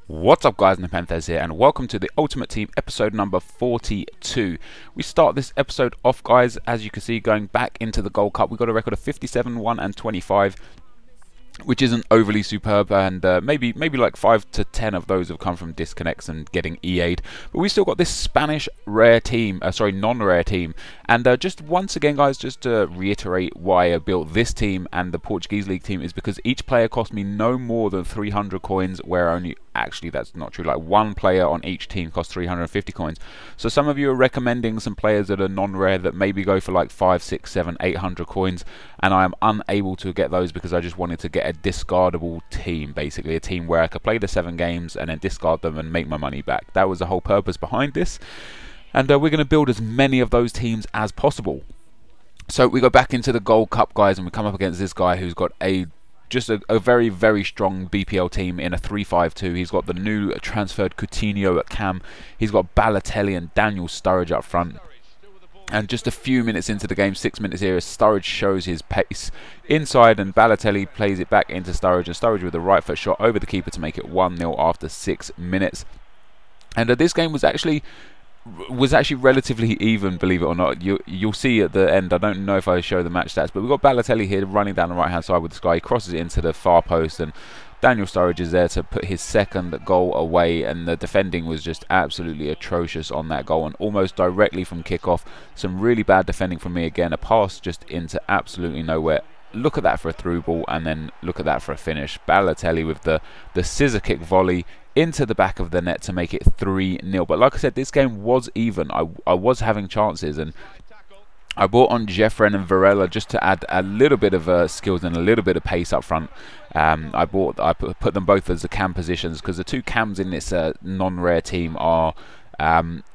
What's up guys, NepentheZ here and welcome to the Ultimate Team episode number 42. We start this episode off guys, as you can see, going back into the Gold Cup. We got a record of 57, 1 and 25, which isn't overly superb, and maybe like 5 to 10 of those have come from disconnects and getting EA'd. But we still got this Spanish rare team, non-rare team. And just once again guys, just to reiterate why I built this team and the Portuguese League team is because each player cost me no more than 300 coins, where only, actually that's not true, like one player on each team costs 350 coins. So some of you are recommending some players that are non-rare that maybe go for like 5, 6, 7, 800 coins, and I am unable to get those because I just wanted to get a discardable team, basically a team where I could play the 7 games and then discard them and make my money back. That was the whole purpose behind this, and we're going to build as many of those teams as possible. So we go back into the Gold Cup guys, and we come up against this guy who's got just a very, very strong BPL team in a 3-5-2. He's got the new transferred Coutinho at cam. He's got Balotelli and Daniel Sturridge up front. And just a few minutes into the game, 6 minutes here, Sturridge shows his pace inside, and Balotelli plays it back into Sturridge, and Sturridge with a right foot shot over the keeper to make it 1-0 after 6 minutes. And this game was actually relatively even, believe it or not. You'll see at the end. I don't know if I show the match stats, but we've got Balotelli here running down the right hand side with this guy. He crosses it into the far post, and Daniel Sturridge is there to put his second goal away, and the defending was just absolutely atrocious on that goal, and almost directly from kickoff. Some really bad defending from me again, a pass just into absolutely nowhere. Look at that for a through ball, and then look at that for a finish. Balotelli with the scissor kick volley into the back of the net to make it 3-0. But like I said, this game was even. I was having chances, and I brought on Jeffren and Varela just to add a little bit of skills and a little bit of pace up front. I put them both as the cam positions because the two cams in this non-rare team are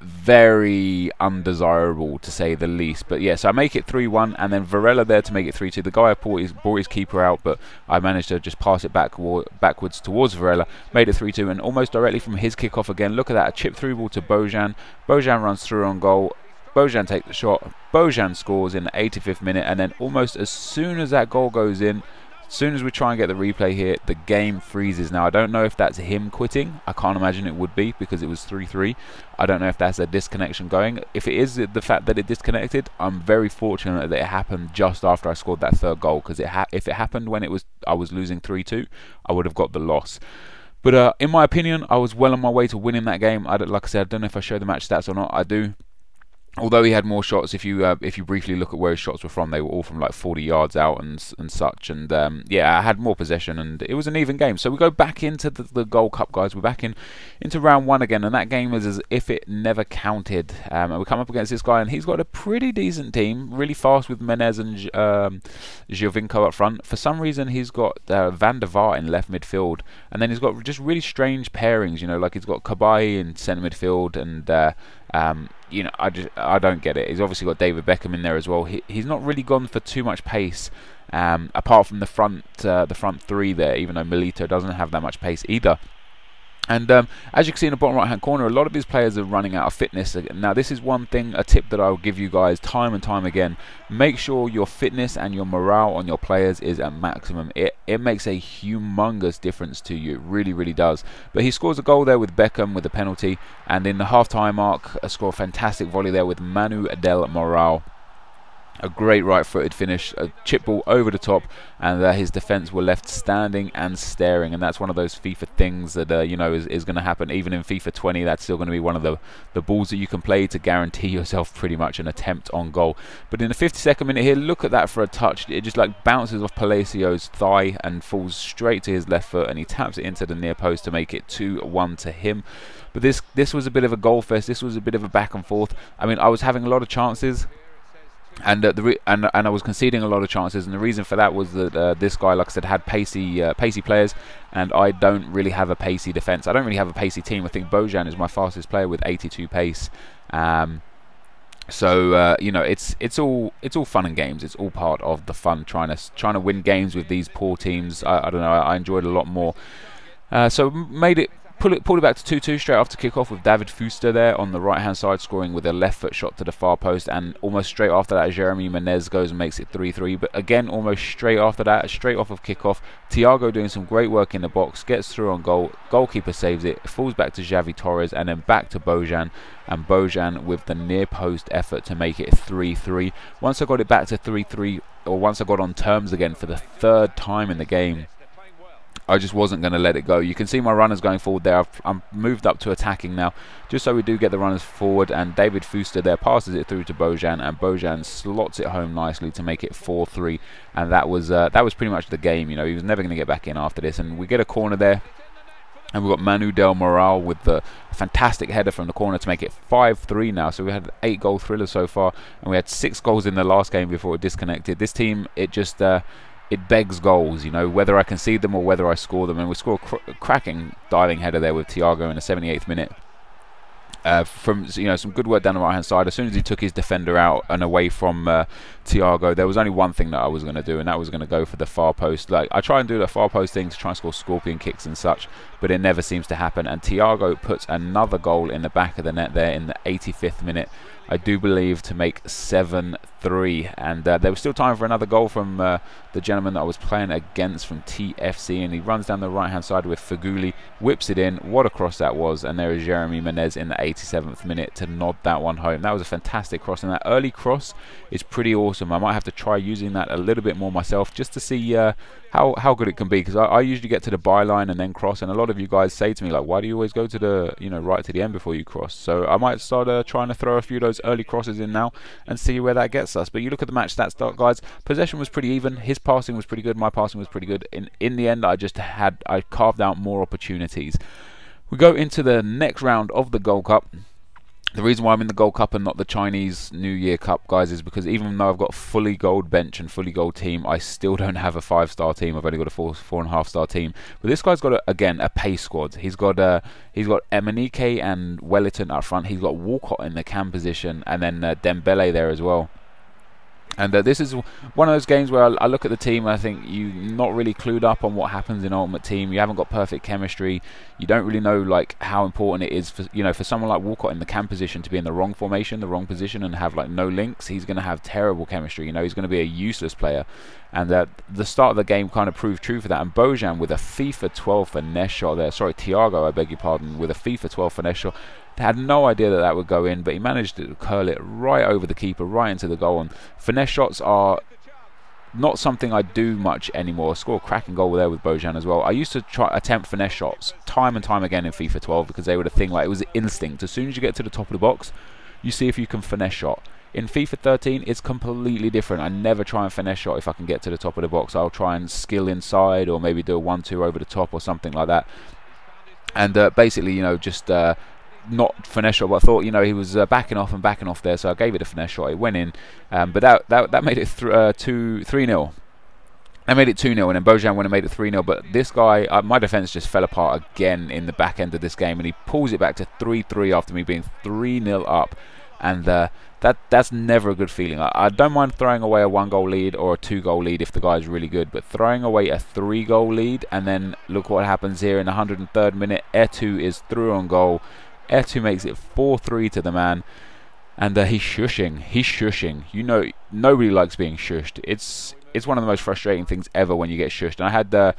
very undesirable, to say the least. But yeah, so I make it 3-1, and then Varela there to make it 3-2. The guy brought his keeper out, but I managed to just pass it backwards towards Varela, made it 3-2, and almost directly from his kickoff again, look at that, a chip through ball to Bojan. Bojan runs through on goal. Bojan takes the shot. Bojan scores in the 85th minute, and then almost as soon as that goal goes in, as soon as we try and get the replay here, the game freezes. Now, I don't know if that's him quitting. I can't imagine it would be because it was 3-3. I don't know if that's a disconnection going. If it is the fact that it disconnected, I'm very fortunate that it happened just after I scored that third goal, because if it happened when I was losing 3-2, I would have got the loss. But in my opinion, I was well on my way to winning that game. Like I said, I don't know if I show the match stats or not. I do. Although he had more shots, if you briefly look at where his shots were from, they were all from like 40 yards out and such. And yeah, I had more possession, and it was an even game. So we go back into the Gold Cup, guys. We're back into round 1 again, and that game is as if it never counted. And we come up against this guy, and he's got a pretty decent team, really fast with Menez and Giovinco up front. For some reason, he's got Van der Vaart in left midfield, and then he's got just really strange pairings. You know, like he's got Cabaye in centre midfield, and you know, I don't get it. He's obviously got David Beckham in there as well. He's not really gone for too much pace, apart from the front 3 there, even though Milito doesn't have that much pace either. And as you can see in the bottom right hand corner, a lot of these players are running out of fitness. Now this is one thing, a tip that I will give you guys time and time again. Make sure your fitness and your morale on your players is at maximum. It makes a humongous difference to you. It really, really does. But he scores a goal there with Beckham with the penalty. And in the half-time mark, score a fantastic volley there with Manu del Moral. A great right-footed finish, a chip ball over the top, and his defence were left standing and staring. And that's one of those FIFA things that you know is going to happen. Even in FIFA 20, that's still going to be one of the balls that you can play to guarantee yourself pretty much an attempt on goal. But in the 52nd minute here, look at that for a touch. It just like bounces off Palacio's thigh and falls straight to his left foot, and he taps it into the near post to make it 2-1 to him. But this was a bit of a goal fest. This was a bit of a back and forth. I mean, I was having a lot of chances. And I was conceding a lot of chances, and the reason for that was that this guy, like I said, had pacey players, and I don't really have a pacey defence. I don't really have a pacey team. I think Bojan is my fastest player with 82 pace. So you know, it's all fun and games. It's all part of the fun, trying to win games with these poor teams. I don't know. I enjoyed it a lot more. So made it pulled it back to 2-2 straight after kick-off with David Fuster there on the right-hand side, scoring with a left foot shot to the far post, and almost straight after that, Jeremy Menez goes and makes it 3-3. But again, almost straight after that, straight off of kick-off, Thiago doing some great work in the box, gets through on goal, goalkeeper saves it, falls back to Xavi Torres, and then back to Bojan, and Bojan with the near post effort to make it 3-3. Once I got it back to 3-3, or once I got on terms again for the third time in the game, I just wasn't going to let it go. You can see my runners going forward there. I'm moved up to attacking now, just so we do get the runners forward. And David Fuster there passes it through to Bojan, and Bojan slots it home nicely to make it 4-3. And that was pretty much the game. You know, he was never going to get back in after this. And we get a corner there, and we've got Manu Del Moral with the fantastic header from the corner to make it 5-3 now. So we had an 8-goal thriller so far, and we had 6 goals in the last game before it disconnected. This team, it just it begs goals, you know, whether I concede them or whether I score them. And we score a cracking diving header there with Thiago in the 78th minute. From, you know, some good work down the right hand side. As soon as he took his defender out and away from Thiago, there was only one thing that I was going to do, and that was going to go for the far post. Like, I try and do the far post thing to try and score scorpion kicks and such, but it never seems to happen. And Thiago puts another goal in the back of the net there in the 85th minute, I do believe, to make 7-3. And there was still time for another goal from the gentleman that I was playing against from TFC, and he runs down the right hand side with Feghouli, whips it in. What a cross that was, and there is Jeremy Menez in the 87th minute to nod that one home. That was a fantastic cross, and that early cross is pretty awesome. I might have to try using that a little bit more myself, just to see how good it can be, because I usually get to the byline and then cross, and a lot of you guys say to me, like, why do you always go to the, you know, right to the end before you cross? So I might start trying to throw a few of those early crosses in now and see where that gets us. But you look at the match stats, guys, possession was pretty even, his passing was pretty good, my passing was pretty good. In the end, I carved out more opportunities. We go into the next round of the Gold Cup. The reason why I'm in the Gold Cup and not the Chinese New Year Cup, guys, is because even though I've got fully gold bench and fully gold team, I still don't have a 5-star team. I've only got a 4.5-star team. But this guy's got again a pace squad. He's got Emenike and Wellington up front. He's got Walcott in the cam position, and then Dembele there as well. And this is one of those games where I look at the team and I think you're not really clued up on what happens in Ultimate Team. You haven't got perfect chemistry. You don't really know, like, how important it is for, you know, for someone like Walcott in the cam position to be in the wrong formation, the wrong position, and have like no links. He's going to have terrible chemistry. You know, he's going to be a useless player. And the start of the game kind of proved true for that. And Bojan with a FIFA 12 finesse shot there. Sorry, Thiago, I beg your pardon, with a FIFA 12 finesse shot. Had no idea that would go in, but he managed to curl it right over the keeper, right into the goal. And finesse shots are not something I do much anymore. Score a cracking goal there with Bojan as well. I used to attempt finesse shots time and time again in FIFA 12 because they were the thing, like, it was instinct. As soon as you get to the top of the box, you see if you can finesse shot. In FIFA 13, it's completely different. I never try and finesse shot if I can get to the top of the box. I'll try and skill inside, or maybe do a 1-2 over the top or something like that. And basically, you know, just not finesse shot, but I thought, you know, he was backing off there, so I gave it a finesse shot. It went in, but that made it 3-0. I made it 2-0, and then Bojan went and made it 3-0. But this guy, my defence just fell apart again in the back end of this game, and he pulls it back to 3-3 after me being 3-0 up. And that's never a good feeling. I don't mind throwing away a 1-goal lead or a 2-goal lead if the guy's really good, but throwing away a 3-goal lead, and then look what happens here in the 103rd minute. Etu is through on goal. Etu makes it 4-3 to the man, and he's shushing. He's shushing. You know, nobody likes being shushed. It's one of the most frustrating things ever when you get shushed. And I had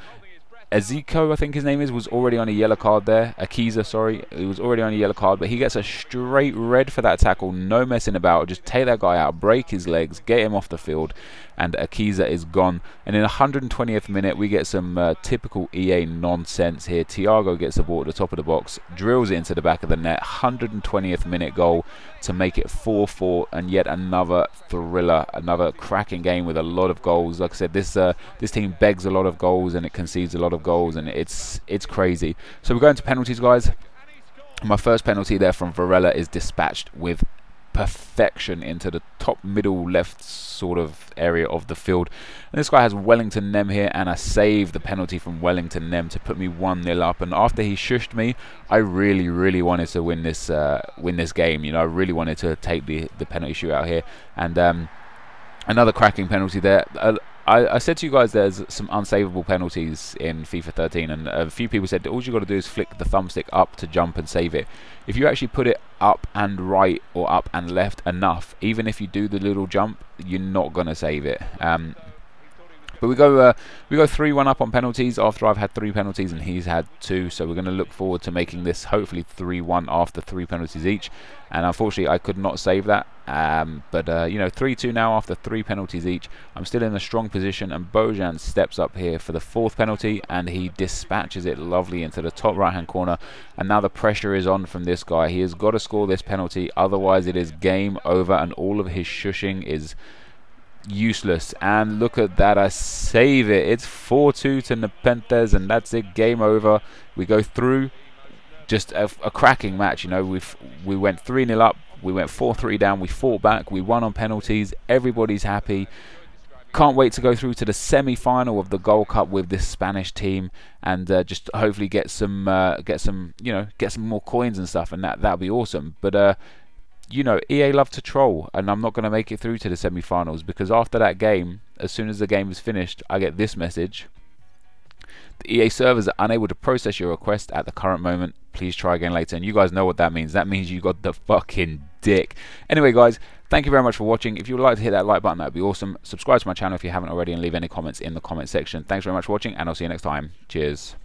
Eziko, I think his name is, was already on a yellow card there. Akiza, sorry. He was already on a yellow card, but he gets a straight red for that tackle. No messing about. Just take that guy out, break his legs, get him off the field, and Akiza is gone. And in the 120th minute, we get some typical EA nonsense here. Thiago gets the ball at the top of the box, drills it into the back of the net. 120th minute goal to make it 4-4, and yet another thriller, another cracking game with a lot of goals. Like I said, this team begs a lot of goals and it concedes a lot of goals, and it's crazy. So we're going to penalties, guys. My first penalty there from Varela is dispatched with perfection into the top middle left sort of area of the field. And this guy has Wellington Nem here, and I saved the penalty from Wellington Nem to put me 1-0 up. And after he shushed me, I really wanted to win this game. You know, I really wanted to take the penalty shootout here. And another cracking penalty there. I said to you guys there's some unsavable penalties in FIFA 13, and a few people said all you got to do is flick the thumbstick up to jump and save it. If you actually put it up and right or up and left enough, even if you do the little jump, you're not going to save it. But we go 3-1 up on penalties after I've had 3 penalties and he's had 2. So we're going to look forward to making this hopefully 3-1 after 3 penalties each. And unfortunately, I could not save that. But you know, 3-2 now after 3 penalties each. I'm still in a strong position, and Bojan steps up here for the 4th penalty, and he dispatches it lovely into the top right-hand corner. And now the pressure is on from this guy. He has got to score this penalty, otherwise it is game over, and all of his shushing is useless. And look at that, I save it. It's 4-2 to NepentheZ, and that's it, game over. We go through. Just a cracking match, you know. We went 3-0 up, we went 4-3 down, we fought back, we won on penalties. Everybody's happy. Can't wait to go through to the semi-final of the Gold Cup with this Spanish team, and just hopefully get some more coins and stuff, and that'll be awesome. But you know, EA love to troll, and I'm not going to make it through to the semi-finals, because after that game, as soon as the game is finished, I get this message: the EA servers are unable to process your request at the current moment. Please try again later. And you guys know what that means. That means you got the fucking dick. Anyway, guys, thank you very much for watching. If you would like to hit that like button, that would be awesome. Subscribe to my channel if you haven't already, and leave any comments in the comment section. Thanks very much for watching, and I'll see you next time. Cheers.